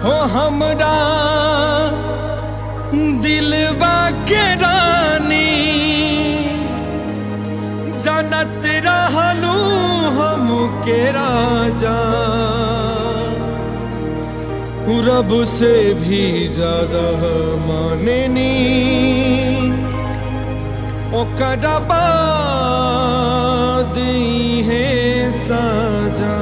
हो हमरा दिलवा के रानी जानत रहलू हम के राजा रब से भी ज्यादा मानेनी ओकरा बाद है साजा।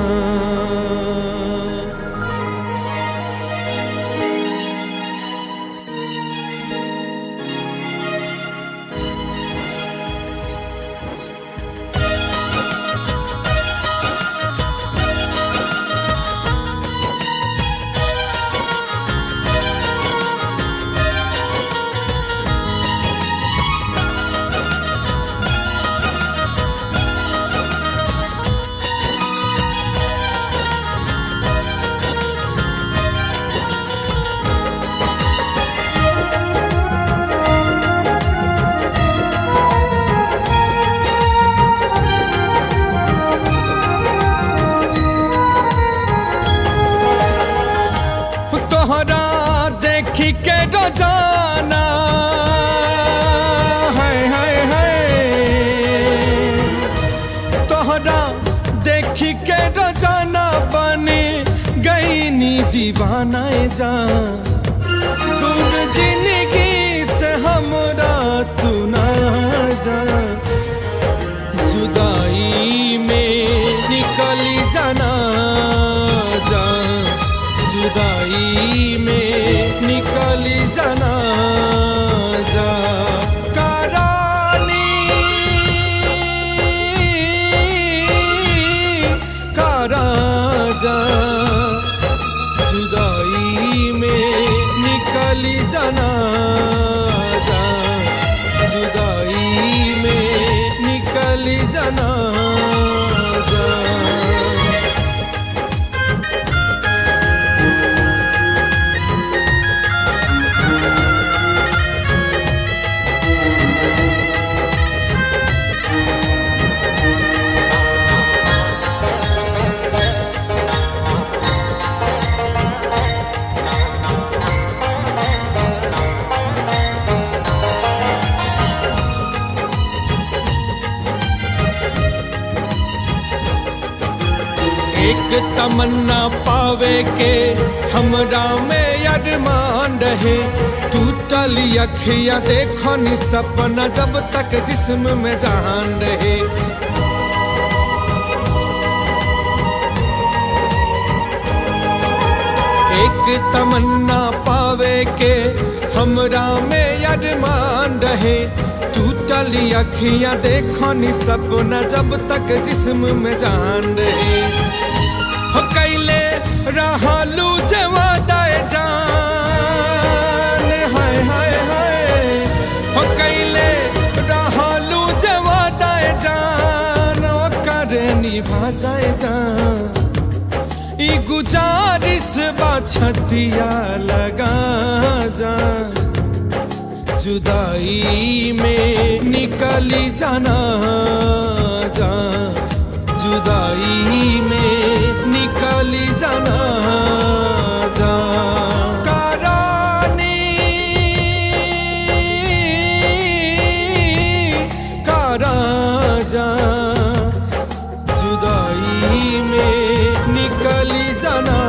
तोहरा देखी के रोजाना तोहरा देखी के रोजाना बने गई नी दीवाना जा दूर जिंदगी से हमरा तू ना जा जुदाई में निकली जाना जा जुदाई में निकली जाना जा करानी का राजा जुदाई में निकली जाना जा जुदाई में निकली जाना जा। एक तमन्ना पावे के हमरा में अरमान रहे टूटल अखियां देखो नि सपना जब तक जिस्म में जान रहे। एक तमन्ना पावे के हमरा में अरमान रहे टूटल अखियां देखो नि सपना जब तक जिस्म में जान रहे। हो कैले रहलू जवादाए जान हाय हाय हाय हो कैले रहलू जवादाए जान ओकर निभा जाए जान ई गुजारिश बा छतिया लगा जा जुदाई में निकली जाना जा जुदाई में निकली जाना जा करानी का राजा जुदाई में निकली जाना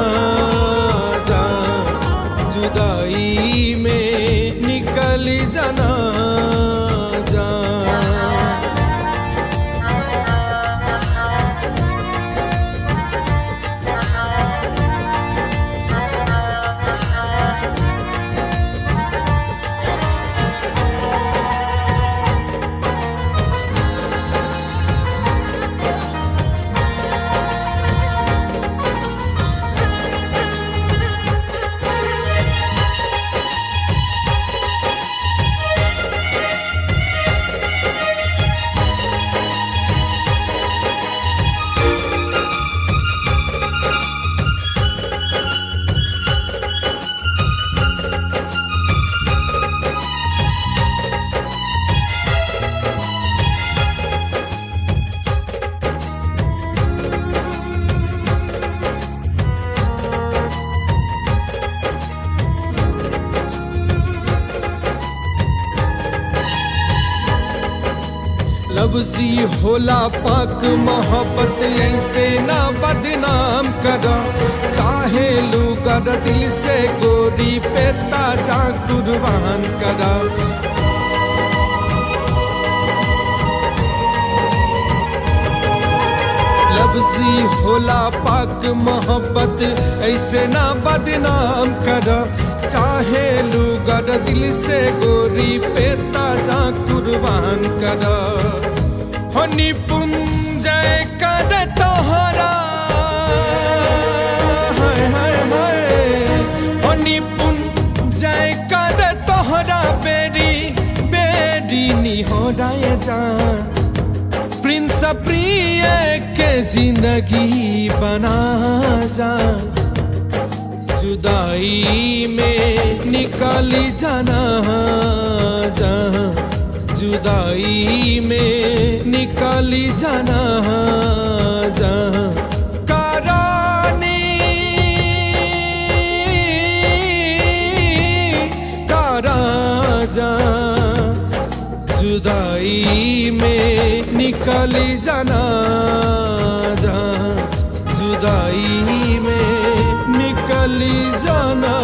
जा जुदाई में निकली जाना जा। होला पाक मोहब्बत ऐसे ना बदनाम करा, चाहे लूगर दिल से गोरी पे ताजा कुर्बान करा। लफ्जी होला पाक मोहब्बत ऐसे ना बदनाम करा, चाहे लूगर दिल से गोरी पे ताजा कुर्बान करा। हो निपुंजय कर तोहरा, हाय हाय हाय, हो निपुंजय कर तोहरा बेरी बेरी निहोराए जान। प्रिंस प्रिय के जिंदगी बना जा, जुदाई में निकाली जाना जा, जुदाई में निकाली जाना जा। करानी करा जा, जुदाई में निकाली जाना जा, जुदाई में निकाली जाना।